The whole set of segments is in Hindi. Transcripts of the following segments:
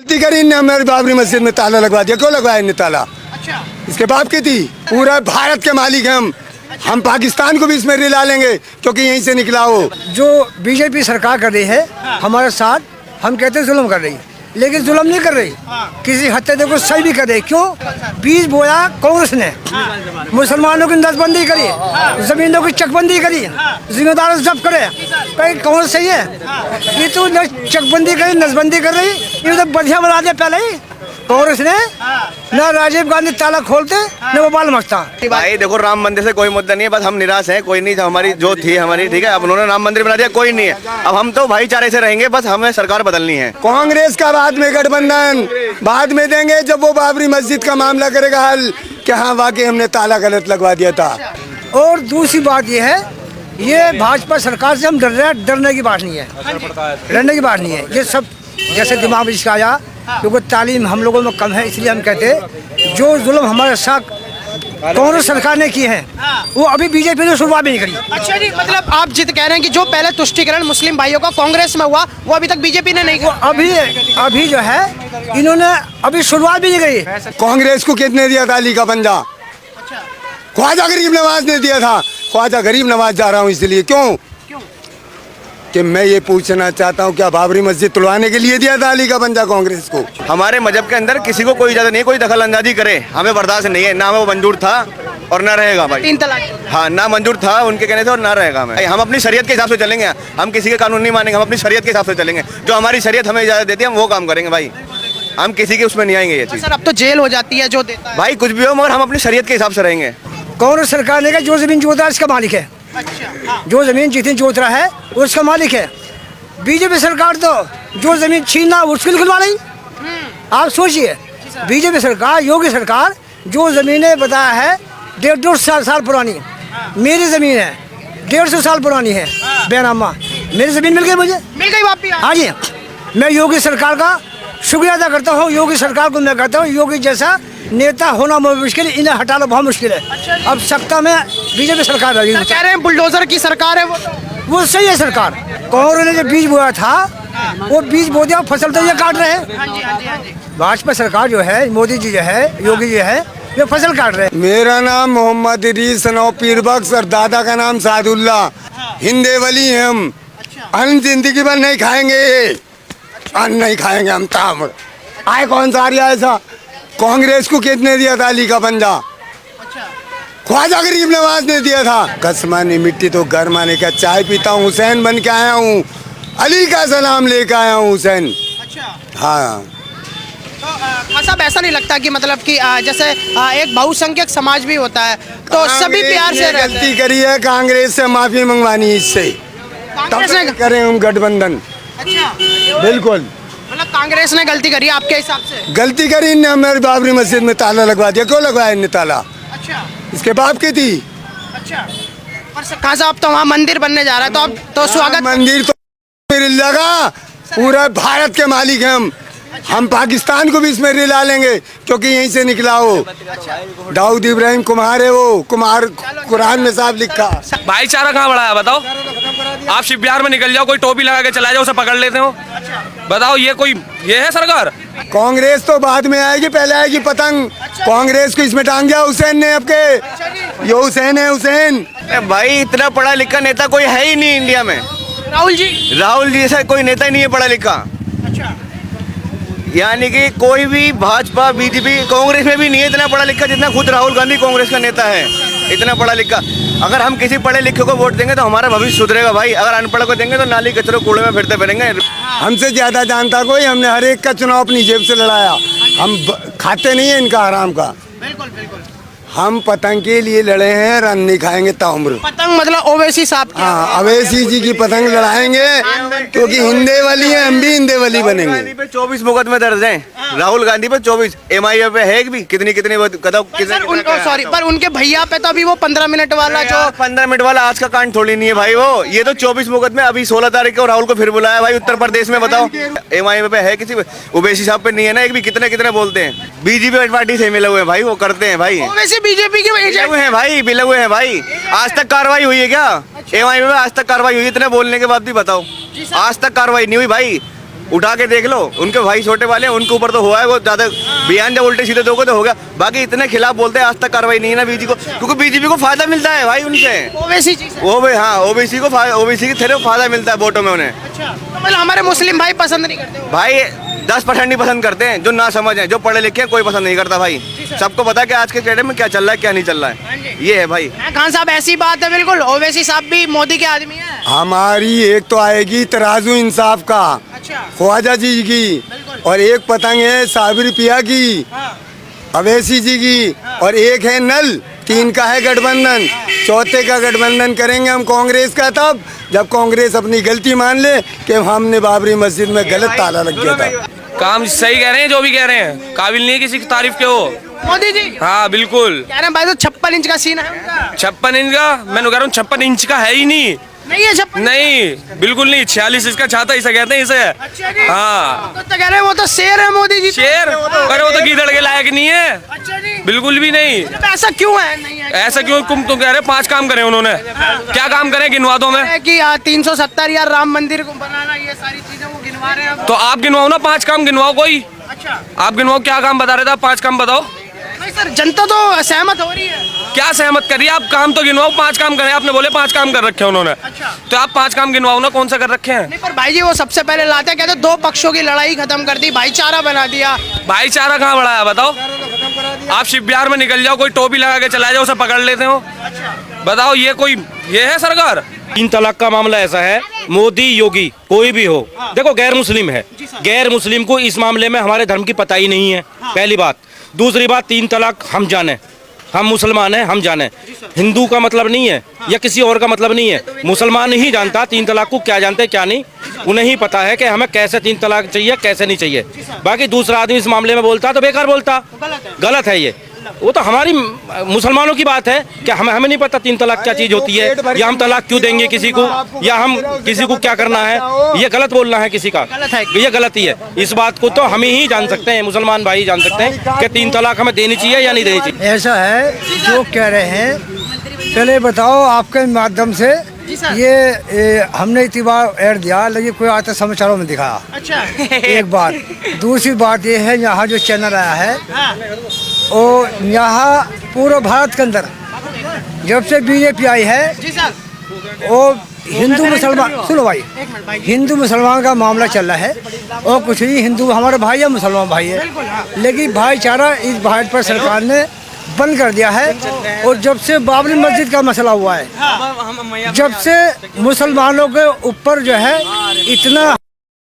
गलती करी इनने, हमारी बाबरी मस्जिद में ताला लगवा दिया। क्यों लगवाया इनने ताला? अच्छा, इसके बाप की थी। पूरा भारत के मालिक हैं हम पाकिस्तान को भी इसमें रिला लेंगे क्योंकि यहीं से निकला हो। जो बीजेपी सरकार कर रही है हमारे साथ, हम कहते हैं जुल्म कर रही है, लेकिन जुल्म नहीं कर रही। किसी हद तक देखो सही भी कर रही। क्यों? बीज बोया कांग्रेस ने, मुसलमानों की नसबंदी करी, जमीनों की चकबंदी करी, जिम्मेदार जब्त करे। कहीं कांग्रेस सही है? ये तो न चकबंदी करी, नसबंदी कर रही, ये तो बढ़िया बना दिया पहले ही कांग्रेस ने। न राजीव गांधी ताला खोलते न वो बाल मचता। भाई देखो, राम मंदिर से कोई मुद्दा नहीं है, बस हम निराश हैं। कोई नहीं, हमारी जो थी हमारी ठीक है, अब उन्होंने राम मंदिर बना दिया, कोई नहीं है। अब हम तो भाईचारे से रहेंगे, बस हमें सरकार बदलनी है। कांग्रेस का बाद में गठबंधन बाद में देंगे, जब वो बाबरी मस्जिद का मामला करेगा हल कि हाँ वाकई हमने ताला गलत लगवा दिया था। और दूसरी बात ये है, ये भाजपा सरकार से हम डर रहे हैं, डरने की बात नहीं है, डरने की बात नहीं है। ये सब जैसे दिमाग में इसका आया, क्योंकि तालीम हम लोगों में कम है, इसलिए हम कहते हैं जो जुल्म हमारे साथ कांग्रेस सरकार ने किए हैं वो अभी बीजेपी ने शुरुआत भी नहीं करी। अच्छा जी, मतलब आप जिद कह रहे हैं कि जो पहले तुष्टीकरण मुस्लिम भाइयों का कांग्रेस में हुआ वो अभी तक बीजेपी ने नहीं किया। अभी जो है इन्होंने अभी शुरुआत भी नहीं करी। कांग्रेस को कितने दिया था अली का पंजा? ख्वाजा गरीब नवाज ने दिया था। ख्वाजा गरीब नवाज जा रहा हूँ इसलिए। क्यों कि मैं ये पूछना चाहता हूँ, क्या बाबरी मस्जिद तुड़वाने के लिए दिया था अली का पंजा कांग्रेस को? हमारे मजहब के अंदर किसी को कोई इजाजत नहीं, कोई दखल अंदाजी करे, हमें बर्दाश्त नहीं है। ना हमें वो मंजूर था और ना रहेगा भाई। 3 तलाक, हाँ, ना मंजूर था उनके कहने से और ना रहेगा। हमें हम अपनी शरीयत के हिसाब से चलेंगे, हम किसी के कानून नहीं मानेंगे, हम अपनी शरीयत के हिसाब से चलेंगे। जो हमारी शरीयत हमें इजाजत देती है हम वो काम करेंगे भाई, हम किसी के उसमें नहीं आएंगे। ये चीज सर अब तो जेल हो जाती है जो देता है। भाई कुछ भी हो, मगर हम अपनी शरीयत के हिसाब से रहेंगे। कांग्रेस सरकार ने कहा जो जमीन जोत रहा है इसका मालिक है। जो जमीन जितनी जोत रहा है वो उसका मालिक है। बीजेपी सरकार तो जो जमीन छीनना उसके लिए खुलवा रही। आप सोचिए, बीजेपी सरकार, योगी सरकार जो जमीनें बताया है 150 साल पुरानी, मेरी जमीन है 150 साल पुरानी है बेनामा, मेरी जमीन मिल गई, मुझे मिल गई वापस। हाँ जी, मैं योगी सरकार का शुक्रिया अदा करता हूँ। योगी सरकार को मैं कहता हूँ, योगी जैसा नेता होना बहुत मुश्किल है, इन्हें हटाना बहुत मुश्किल है। अब सत्ता में बीजेपी सरकार रही। कह रहे हैं बुलडोजर की सरकार है वो सही है सरकार। कांग्रेस ने जो बीज बोया था वो बीज बो दिया, फसल तो ये काट रहे हैं। भाजपा सरकार जो है, मोदी जी जो है, योगी जी है, ये फसल काट रहे हैं। मेरा नाम मोहम्मद इदरीस सनौ पीर बख्श और दादा का नाम सादुल्ला। हिंदे वली हैं हम। अन्न जिंदगी भर नहीं खाएंगे, अन्न नहीं खाएंगे हम। तामड़ आए कौन सा आर्या ऐसा? कांग्रेस को कितने दिया था अली का पंजा? ख्वाजा गरीब नवाज ने दिया था। कसमानी मिट्टी तो घर माने का चाय पीता हूँ, हुसैन बन के आया हूँ, अली का सलाम लेके आया हूँ हुसैन। हाँ, तो साहब ऐसा नहीं लगता कि मतलब कि जैसे एक बहुसंख्यक समाज भी होता है तो सभी प्यार से रहते हैं। गलती करी है, कांग्रेस से माफी मंगवानी इससे, कांग्रेस ने करें हम गठबंधन। अच्छा, बिल्कुल मतलब कांग्रेस ने गलती करी आपके हिसाब से? गलती करी इनने, हमारी बाबरी मस्जिद में ताला लगवा दिया। क्यों लगवाया इनने ताला? अच्छा, इसके बाप की थी। अच्छा, पर खान साहब तो वहाँ मंदिर बनने जा रहा है तो अब तो स्वागत। मंदिर तो मेरे लगा, पूरा भारत के मालिक हैं हम पाकिस्तान को भी इसमें रिला लेंगे क्योंकि यहीं से निकला हो। दाऊद इब्राहिम कुमार है वो, कुमार कुरान में साफ लिखा। भाईचारा कहाँ बढ़ा है बताओ? आप शिप बिहार में निकल जाओ, कोई टोपी लगा के चला जाओ, उसे पकड़ लेते हो। बताओ ये है सरकार? कांग्रेस तो बाद में आएगी, पहले आएगी पतंग। कांग्रेस को इसमें टांग दिया हुसैन ने आपके। ये हुसैन है, हुसैन। भाई इतना पढ़ा लिखा नेता कोई है ही नहीं इंडिया में। राहुल जी जैसा कोई नेता ही नहीं है पढ़ा लिखा। अच्छा, यानी कि कोई भी भाजपा, बीजेपी, कांग्रेस में भी नहीं है इतना पढ़ा लिखा जितना खुद राहुल गांधी कांग्रेस का नेता है, इतना पढ़ा लिखा। अगर हम किसी पढ़े लिखे को वोट देंगे तो हमारा भविष्य सुधरेगा भाई। अगर अनपढ़ को देंगे तो नाली कचरे कूड़े में फिरते फिरेंगे। हमसे ज्यादा जानता कोई, हमने हर एक का चुनाव अपनी जेब से लड़ाया। हम खाते नहीं है इनका हराम का। बिल्कुल बिल्कुल। हम पतंग के लिए लड़े हैं, रन नहीं खाएंगे ताउम्र। पतंग मतलब ओवैसी साहब की। हाँ, अवैसी जी की पतंग लड़ाएंगे क्योंकि हिंदे वाली है, हम भी हिंदे वाली बनेंगे। 24 मुकदमे दर्ज हैं राहुल गांधी पे, 24। MIA पे है भी कितनी सॉरी, पर उनके भैया पे तो अभी वो 15 मिनट वाला जो 15 मिनट वाला आज का कांड थोड़ी नहीं है भाई वो। ये तो 24 मुकदमे। अभी 16 तारीख को राहुल को फिर बुलाया भाई उत्तर प्रदेश में। बताओ MIA पे है किसी पे? ओवैसी साहब पे नहीं है ना एक भी। कितने बोलते हैं बीजेपी पार्टी से मिले हुए हैं भाई, वो करते हैं भाई। वैसे बीजेपी के मिले हुए हैं भाई। आज तक कार्रवाई हुई है क्या? MIA में आज तक कार्रवाई हुई? इतने बोलने के बाद भी बताओ, आज तक कार्रवाई नहीं हुई भाई। उठा के देख लो, उनके भाई छोटे वाले हैं, उनके ऊपर तो हुआ है वो ज्यादा बयान, जब उल्टे सीधे दोगे तो हो गया। बाकी इतने खिलाफ बोलते हैं, आज तक कार्रवाई नहीं है ना बीजेपी को, क्योंकि बीजेपी को फायदा मिलता है भाई उनसे। ओवैसी जी से। वो भी हाँ, ओबीसी के थ्रू फायदा मिलता है वोटों में उन्हें। अच्छा, तो मतलब हमारे मुस्लिम भाई पसंद नहीं करते हो? भाई 10% नहीं पसंद करते हैं, जो ना समझ है, जो पढ़े लिखे हैं कोई पसंद नहीं करता भाई। सबको पता है कि आज के डेट में क्या चल रहा है क्या नहीं चल रहा है, ये है भाई। खान साहब ऐसी बात है बिल्कुल, ओवैसी साहब भी मोदी के आदमी है। हमारी एक तो आएगी तराजू इंसाफ का, अच्छा, ख्वाजा जी की, और एक पतंग है साबिर पिया की, अवैसी जी की, और एक है नल। तीन का है गठबंधन, चौथे का गठबंधन करेंगे हम कांग्रेस का तब जब कांग्रेस अपनी गलती मान ले कि हमने बाबरी मस्जिद में गलत ताला लग गया था। काम सही कह रहे हैं, जो भी कह रहे हैं, काबिल नहीं है किसी की तारीफ के वो। मोदी जी हाँ बिल्कुल। कह रहे हैं भाई तो 56 इंच का सीन है उनका। 56 इंच का, मैं कह रहा हूँ 56 इंच का है ही नहीं। नहीं है 56? नहीं बिल्कुल नहीं, 46 इसका छाता इसे कहते हैं इसे। अच्छा जी। हाँ तो कह रहे हैं वो तो शेर है मोदी जी। शेर, पर वो तो गीदड़ के लायक नहीं है, अच्छा जी, बिल्कुल भी नहीं। मतलब ऐसा क्यों है? नहीं है ऐसा क्यों? तुम तो कह रहे 5 काम करे उन्होंने, क्या काम करे गिनवा दो मैं। कि 370 या राम मंदिर को बनाना, ये सारी चीजों को गिनवा रहे हैं अब। तो आप गिनवाओ ना, 5 काम गिनवाओ कोई। अच्छा, आप गिनवाओ, क्या काम बता रहे थे आप, 5 काम बताओ। नहीं सर, जनता तो सहमत हो रही है। क्या सहमत करिए आप, काम तो गिनवाओ, 5 काम करे। आपने बोले 5 काम कर रखे हैं उन्होंने, अच्छा, तो आप 5 काम गिनवाओ ना, कौन सा कर रखे हैं। नहीं पर भाई जी वो सबसे पहले लाते हैं, कहते 2 पक्षों की लड़ाई खत्म कर दी, भाईचारा बना दिया। भाईचारा कहाँ बढ़ाया बताओ। आप शिव बिहार में निकल जाओ, कोई टोपी लगा के चला जाओ, उसे पकड़ लेते हो। बताओ ये है सरकार। 3 तलाक का मामला ऐसा है, मोदी योगी कोई भी हो, देखो गैर मुस्लिम है, गैर मुस्लिम को इस मामले में हमारे धर्म की पता ही नहीं है, पहली बात। दूसरी बात, 3 तलाक हम जाने, हम मुसलमान हैं, हम जाने, हिंदू का मतलब नहीं है या किसी और का मतलब नहीं है, मुसलमान ही जानता 3 तलाक को, क्या जानते हैं क्या नहीं, उन्हें ही पता है कि हमें कैसे 3 तलाक चाहिए कैसे नहीं चाहिए। बाकी दूसरा आदमी इस मामले में बोलता तो बेकार बोलता, गलत है ये। वो तो हमारी मुसलमानों की बात है कि हमें नहीं पता 3 तलाक क्या चीज होती है, या हम तलाक क्यों देंगे किसी को, या हम किसी को क्या करना है, ये गलत बोलना है किसी का, ये गलती है। इस बात को तो हम ही जान सकते हैं, मुसलमान भाई जान सकते हैं कि 3 तलाक हमें देनी चाहिए या नहीं देनी चाहिए। ऐसा है जो कह रहे हैं, पहले बताओ आपके माध्यम से ये हमने इतनी बार ऐड दिया, लेकिन कोई आता समाचारों में दिखाया। अच्छा, एक बात, दूसरी बात ये है यहाँ जो चैनल आया है और यहाँ पूरे भारत के अंदर जब से बीजेपी आई है जी सर, वो हिंदू मुसलमान, सुनो भाई, हिंदू मुसलमान का मामला चल रहा है और कुछ नहीं, हिंदू हमारे भाई है, मुसलमान भाई है, लेकिन भाईचारा इस भारत पर सरकार ने बंद कर दिया है। और जब से बाबरी मस्जिद का मसला हुआ है, जब से मुसलमानों के ऊपर जो है इतना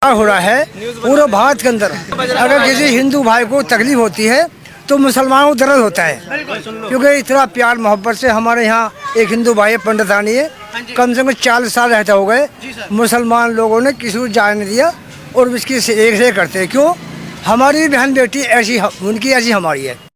हो रहा है पूरे भारत के अंदर, अगर किसी हिंदू भाई को तकलीफ होती है तो मुसलमानों को दर्द होता है, क्योंकि इतना प्यार मोहब्बत से हमारे यहाँ एक हिंदू भाई है, पंडितानी है, कम से कम 40 साल रहते हो गए, मुसलमान लोगों ने किसी को जाने दिया और इसकी एक से करते हैं। क्यों? हमारी बहन बेटी ऐसी, उनकी ऐसी हमारी है।